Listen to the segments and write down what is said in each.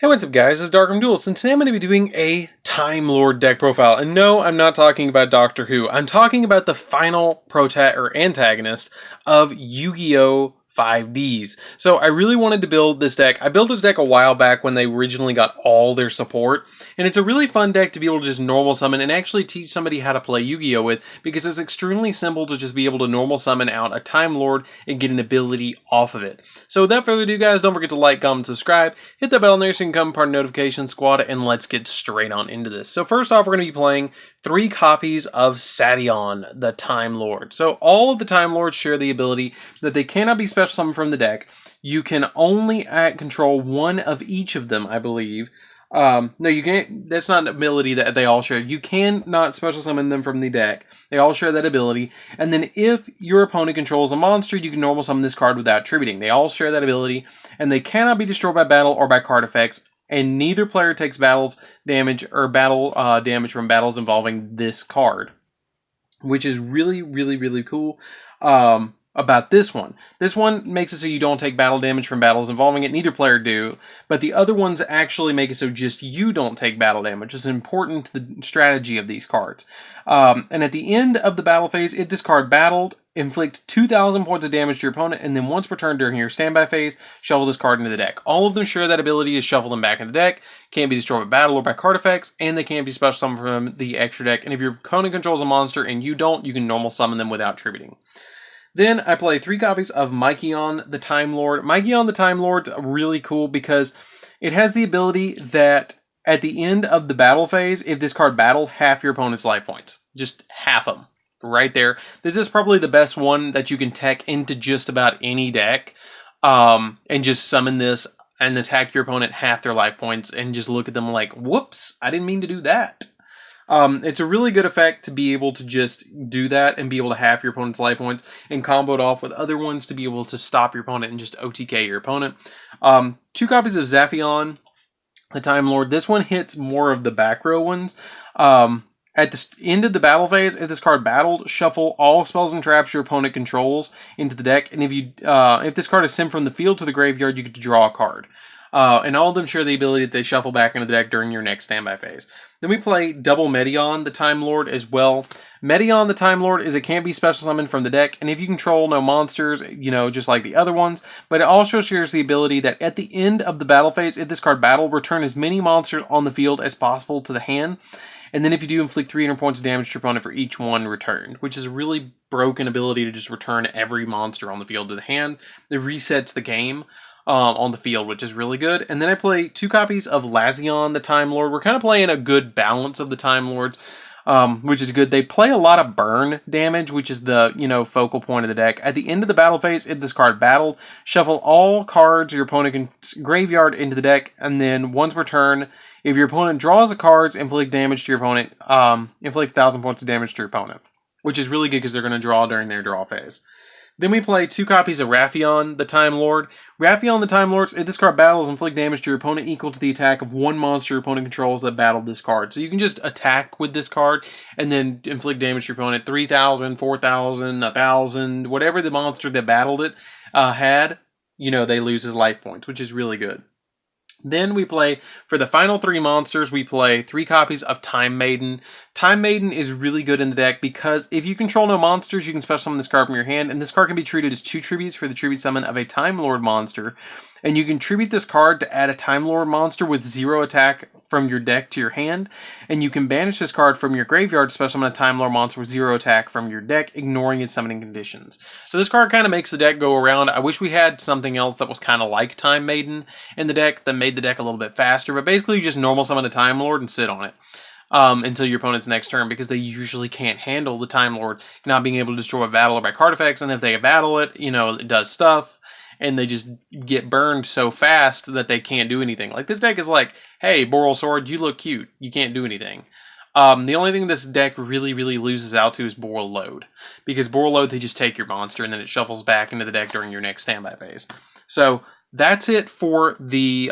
Hey, what's up guys, it's DarkArmedDuelist, and today I'm going to be doing a Timelord deck profile. And no, I'm not talking about Doctor Who, I'm talking about the final antagonist of Yu-Gi-Oh! 5Ds. So I really wanted to build this deck. I built this deck a while back when they originally got all their support, and it's a really fun deck to be able to just normal summon and actually teach somebody how to play Yu-Gi-Oh! With, because it's extremely simple to just be able to normal summon out a Timelord and get an ability off of it. So without further ado guys, don't forget to like, comment, subscribe, hit that bell on there so you can become part of the notification squad, and let's get straight on into this. So first off, we're going to be playing 3 copies of Sation, the Timelord. So all of the Timelords share the ability that they cannot be special summoned from the deck. You can only control one of each of them, I believe. No, you can't. That's not an ability that they all share. You cannot special summon them from the deck. They all share that ability. And then if your opponent controls a monster, you can normal summon this card without attributing. They all share that ability, and they cannot be destroyed by battle or by card effects. And neither player takes battle damage from battles involving this card, which is really cool. About this one. This one makes it so you don't take battle damage from battles involving it. Neither player do. But the other ones actually make it so just you don't take battle damage. It's important to the strategy of these cards. And at the end of the battle phase, if this card battled, inflict 2,000 points of damage to your opponent, and then once per turn during your standby phase, shuffle this card into the deck. All of them share that ability to shuffle them back into the deck. Can't be destroyed by battle or by card effects, and they can't be special summoned from the extra deck. And if your opponent controls a monster and you don't, you can normal summon them without attributing. Then I play 3 copies of Yugioh the Timelord. Yugioh the Timelord's really cool because it has the ability that at the end of the battle phase, if this card battled, half your opponent's life points. Just half them. Right there. This is probably the best one that you can tech into just about any deck. And just summon this and attack your opponent half their life points and just look at them like, whoops, I didn't mean to do that. It's a really good effect to be able to just do that and be able to half your opponent's life points and combo it off with other ones to be able to stop your opponent and just OTK your opponent. 2 copies of Zafion, the Timelord. This one hits more of the back row ones. At the end of the battle phase, if this card battled, shuffle all spells and traps your opponent controls into the deck. And if this card is sent from the field to the graveyard, you get to draw a card. And all of them share the ability that they shuffle back into the deck during your next standby phase. Then we play double Medeion, the Timelord, as well. Medeion, the Timelord, is it can't be special summoned from the deck, and if you control no monsters, just like the other ones, but it also shares the ability that at the end of the battle phase, if this card battle, return as many monsters on the field as possible to the hand. And then if you do, inflict 300 points of damage to your opponent for each one returned, which is a really broken ability to just return every monster on the field to the hand. It resets the game on the field, which is really good. And then I play 2 copies of Lazion, the Timelord. We're kind of playing a good balance of the Timelords, which is good. They play a lot of burn damage, which is the, focal point of the deck. At the end of the battle phase, if this card battled, shuffle all cards your opponent can graveyard into the deck, and then once per turn, if your opponent draws the cards, inflict damage to your opponent, inflict 1,000 points of damage to your opponent, which is really good because they're going to draw during their draw phase. Then we play 2 copies of Raffion, the Timelord. Raffion, the Timelord, if this card battles, inflict damage to your opponent equal to the attack of 1 monster your opponent controls that battled this card. So you can just attack with this card and then inflict damage to your opponent. 3,000, 4,000, 1,000, whatever the monster that battled it had, they lose his life points, which is really good. Then we play, for the final 3 monsters, we play 3 copies of Time Maiden. Time Maiden is really good in the deck because if you control no monsters, you can special summon this card from your hand, and this card can be treated as 2 tributes for the tribute summon of a Time Lord monster. And you can tribute this card to add a Time Lord monster with 0 attack from your deck to your hand, and you can banish this card from your graveyard to special summon a Time Lord monster with 0 attack from your deck, ignoring its summoning conditions. So this card kind of makes the deck go around. I wish we had something else that was kind of like Time Maiden in the deck that made the deck a little bit faster, but basically you just normal summon a Time Lord and sit on it until your opponent's next turn, because they usually can't handle the Time Lord not being able to destroy a battle or by card effects, and if they battle it, it does stuff. And they just get burned so fast that they can't do anything. Like, this deck is like, hey, Boral Sword, you look cute. You can't do anything. The only thing this deck really loses out to is Boral Load. Because Boral Load, they just take your monster and then it shuffles back into the deck during your next standby phase. So, that's it for the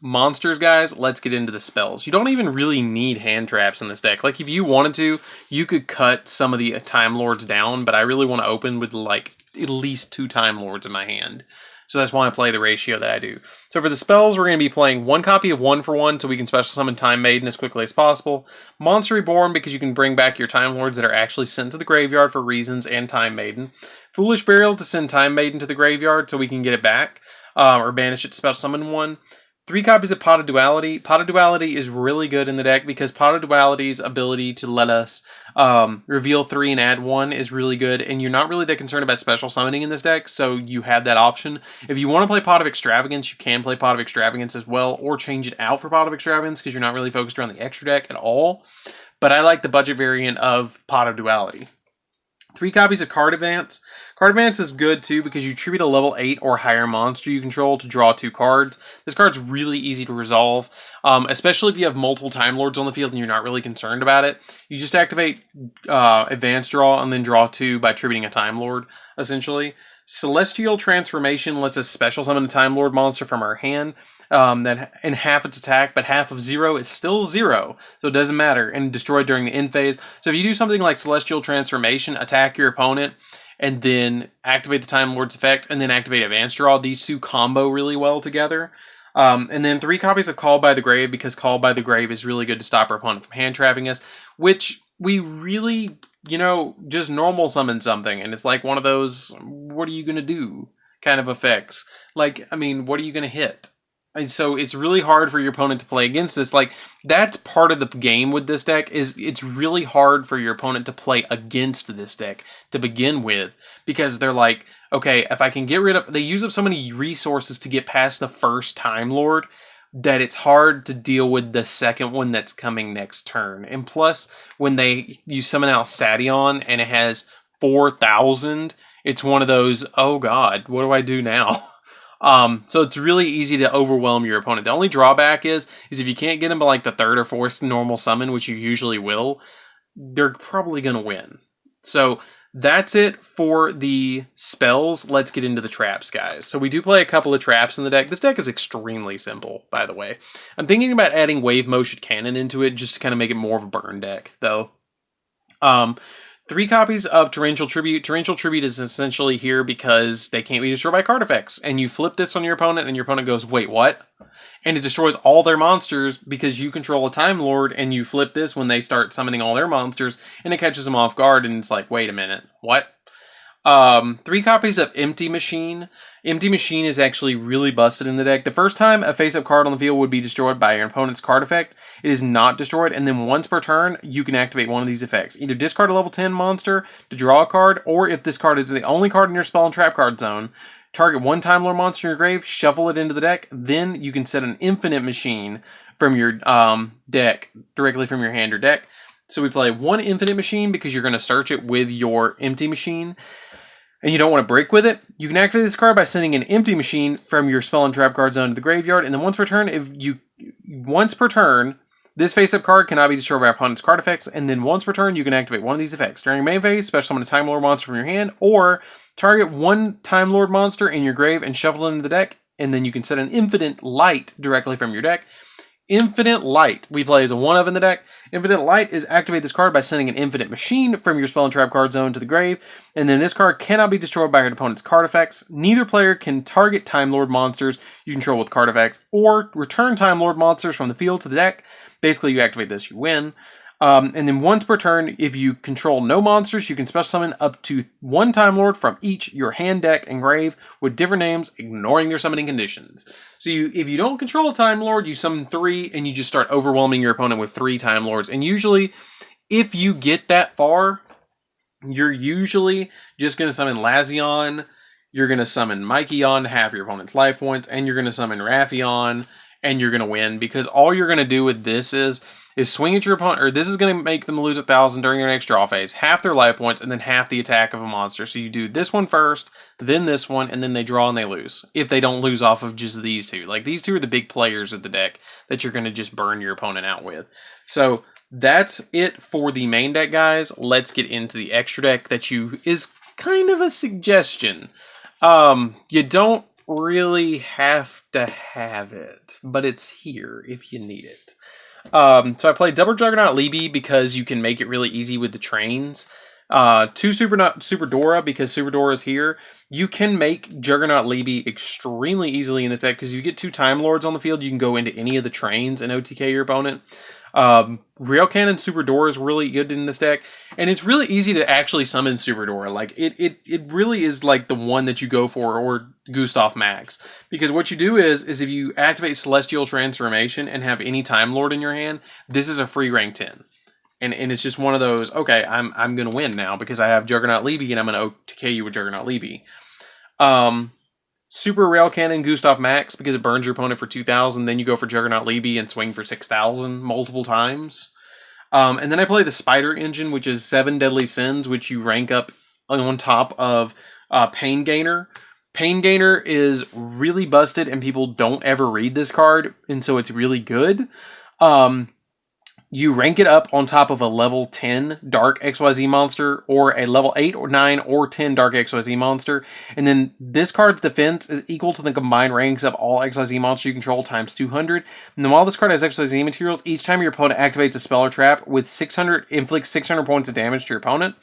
monsters, guys. Let's get into the spells. You don't even really need hand traps in this deck. Like, if you wanted to, you could cut some of the Time Lords down, but I really want to open with, like, at least 2 Time Lords in my hand. So that's why I play the ratio that I do. So for the spells, we're going to be playing 1 copy of 1 for 1, so we can special summon Time Maiden as quickly as possible. Monster Reborn, because you can bring back your Time Lords that are actually sent to the graveyard for reasons, and Time Maiden. Foolish Burial to send Time Maiden to the graveyard so we can get it back, or banish it to special summon 1. 3 copies of Pot of Duality. Pot of Duality is really good in the deck because Pot of Duality's ability to let us reveal 3 and add 1 is really good, and you're not really that concerned about special summoning in this deck, so you have that option. If you want to play Pot of Extravagance, you can play Pot of Extravagance as well, or change it out for Pot of Extravagance because you're not really focused around the extra deck at all. But I like the budget variant of Pot of Duality. 3 copies of Card Advance. Card Advance is good too because you tribute a level 8 or higher monster you control to draw 2 cards. This card's really easy to resolve, especially if you have multiple Time Lords on the field and you're not really concerned about it. You just activate Advance Draw and then draw 2 by tributing a Time Lord, essentially. Celestial Transformation lets us special summon a Time Lord monster from our hand. That in half its attack, but half of 0 is still 0, so it doesn't matter, and destroyed during the end phase. So if you do something like Celestial Transformation, attack your opponent, and then activate the Time Lord's effect, and then activate Advance Draw, these two combo really well together. And then 3 copies of Call by the Grave, because Call by the Grave is really good to stop our opponent from hand trapping us, which we really, just normal summon something, and it's like one of those, what are you going to do kind of effects. What are you going to hit? And so it's really hard for your opponent to play against this. That's part of the game with this deck, is it's really hard for your opponent to play against this deck to begin with. Because they're like, okay, if I can get rid of... They use up so many resources to get past the first Time Lord that it's hard to deal with the second one that's coming next turn. And plus, when you summon out Sadeon and it has 4,000, it's one of those, oh god, what do I do now? So it's really easy to overwhelm your opponent. The only drawback is if you can't get them by the 3rd or 4th normal summon, which you usually will, they're probably going to win. So that's it for the spells. Let's get into the traps, guys. So we do play a couple of traps in the deck. This deck is extremely simple, by the way. I'm thinking about adding Wave Motion Cannon into it just to kind of make it more of a burn deck, though. 3 copies of Torrential Tribute. Torrential Tribute is essentially here because they can't be destroyed by card effects. And you flip this on your opponent, and your opponent goes, wait, what? And it destroys all their monsters because you control a Time Lord, and you flip this when they start summoning all their monsters, and it catches them off guard, and it's like, wait a minute, what? 3 copies of Empty Machine. Empty Machine is actually really busted in the deck. The first time a face-up card on the field would be destroyed by your opponent's card effect, it is not destroyed, and then once per turn, you can activate one of these effects. Either discard a level 10 monster to draw a card, or if this card is the only card in your spell and trap card zone, target 1 Time Lord monster in your grave, shuffle it into the deck, then you can set an Infinite Machine from your deck, directly from your hand or deck. So we play 1 Infinite Machine because you're going to search it with your Empty Machine, and you don't want to break with it. You can activate this card by sending an Empty Machine from your spell and trap card zone to the graveyard, and then once per turn, this face-up card cannot be destroyed by opponent's card effects, and then once per turn, you can activate one of these effects. During your main phase, special summon a Time Lord monster from your hand, or target 1 Time Lord monster in your grave and shuffle it into the deck, and then you can set an Infinite Light directly from your deck. Infinite Light we play as a 1-of in the deck. Infinite Light is activate this card by sending an Infinite Machine from your spell and trap card zone to the grave, and then this card cannot be destroyed by your opponent's card effects. Neither player can target Time Lord monsters you control with card effects, or return Time Lord monsters from the field to the deck. Basically, you activate this, you win. And then once per turn, if you control no monsters, you can special summon up to 1 Time Lord from each your hand, deck, and grave with different names, ignoring their summoning conditions. So if you don't control a Time Lord, you summon 3, and you just start overwhelming your opponent with 3 Time Lords. And usually, if you get that far, you're usually just going to summon Lazion, you're going to summon Mykion to half your opponent's life points, and you're going to summon Raffion, and you're going to win, because all you're going to do with this is swing at your opponent, or this is going to make them lose 1,000 during their next draw phase, half their life points, and then half the attack of a monster. So you do this one first, then this one, and then they draw and they lose. If they don't lose off of just these two. These two are the big players of the deck that you're going to just burn your opponent out with. So that's it for the main deck, guys. Let's get into the extra deck that is kind of a suggestion. You don't really have to have it, but it's here if you need it. So I played Double Juggernaut Libby because you can make it really easy with the trains. Two Super Dora, because Super Dora is here. You can make Juggernaut Libby extremely easily in this deck, because you get 2 Time Lords on the field. You can go into any of the trains and OTK your opponent. Rail Cannon Super Dora is really good in this deck, and it's really easy to actually summon Super Dora. Like, it really is like the one that you go for, or Gustav Max. Because what you do is if you activate Celestial Transformation and have any Time Lord in your hand, this is a free rank 10. And it's just one of those, okay, I'm going to win now because I have Juggernaut Libby and I'm going to OTK you with Juggernaut Libby. Super Rail Cannon Gustav Max, because it burns your opponent for 2,000. Then you go for Juggernaut Libby and swing for 6,000 multiple times. And then I play the Spider Engine, which is 7 Deadly Sins, which you rank up on top of Pain Gainer. Pain Gainer is really busted, and people don't ever read this card, and so it's really good. You rank it up on top of a level 10 Dark XYZ monster, or a level 8 or 9 or 10 Dark XYZ monster. And then this card's defense is equal to the combined ranks of all XYZ monsters you control times 200. And then while this card has XYZ materials, each time your opponent activates a spell or trap with 600, inflicts 600 points of damage to your opponent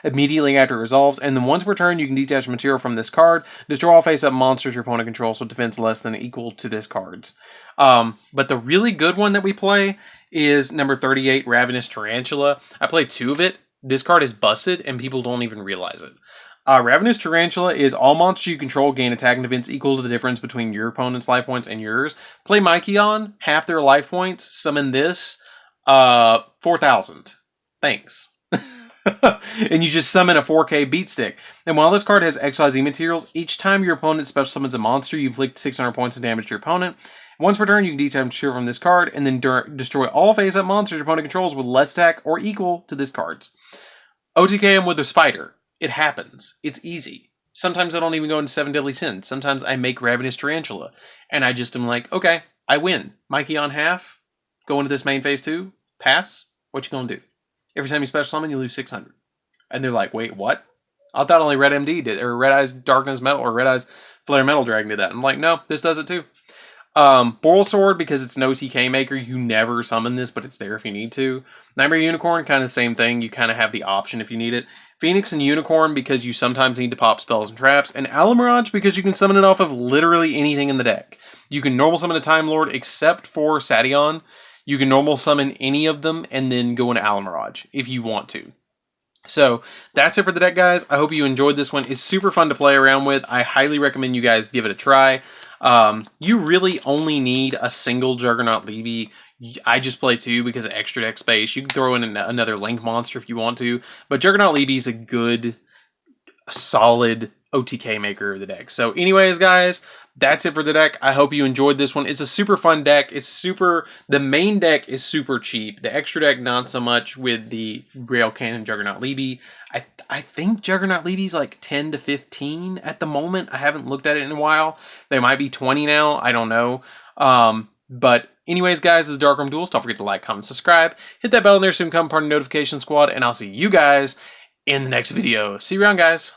immediately after it resolves. And then once per turn, you can detach material from this card, destroy all face-up monsters your opponent controls with defense less than or equal to this card's. But the really good one that we play is number 38, Ravenous Tarantula. I play 2 of it. This card is busted, and people don't even realize it. Ravenous Tarantula is all monsters you control gain attack and defense equal to the difference between your opponent's life points and yours. Play Mykion, half their life points, summon this, 4,000. Thanks. And you just summon a 4K beat stick. And while this card has XYZ materials, each time your opponent special summons a monster, you inflict 600 points of damage to your opponent. Once per turn, you can detach material from this card, and then destroy all face-up monsters your opponent controls with less attack or equal to this card's. OTK him with a Spider. It happens. It's easy. Sometimes I don't even go into 7 Deadly Sins. Sometimes I make Ravenous Tarantula, and I just am like, okay, I win. Mikey on half, go into this main phase 2, pass, what you gonna do? Every time you special summon, you lose 600. And they're like, wait, what? I thought only Red MD did, or Red Eyes Darkness Metal, or Red Eyes Flare Metal Dragon did that. I'm like, no, this does it too. Boral Sword, because it's an OTK maker, you never summon this, but it's there if you need to. Nightmare Unicorn, kind of the same thing. You kind of have the option if you need it. Phoenix and Unicorn, because you sometimes need to pop spells and traps. And Alamirage, because you can summon it off of literally anything in the deck. You can normal summon a Time Lord, except for Sadeon. You can normal summon any of them, and then go into Alamirage, if you want to. So, that's it for the deck, guys. I hope you enjoyed this one. It's super fun to play around with. I highly recommend you guys give it a try. You really only need a single Juggernaut Libby. I just play 2 because of extra deck space. You can throw in another Link monster if you want to, but Juggernaut Libby is a good, solid OTK maker of the deck. So anyways, guys, that's it for the deck. I hope you enjoyed this one. It's a super fun deck. The main deck is super cheap. The extra deck, not so much with the Rail Cannon Juggernaut Libby. I think Juggernaut Libby's like 10 to 15 at the moment. I haven't looked at it in a while. They might be 20 now. I don't know. But anyways, guys, this is DarkArmedDuelist. Don't forget to like, comment, subscribe. Hit that bell in there so you can become part of the notification squad. And I'll see you guys in the next video. See you around, guys.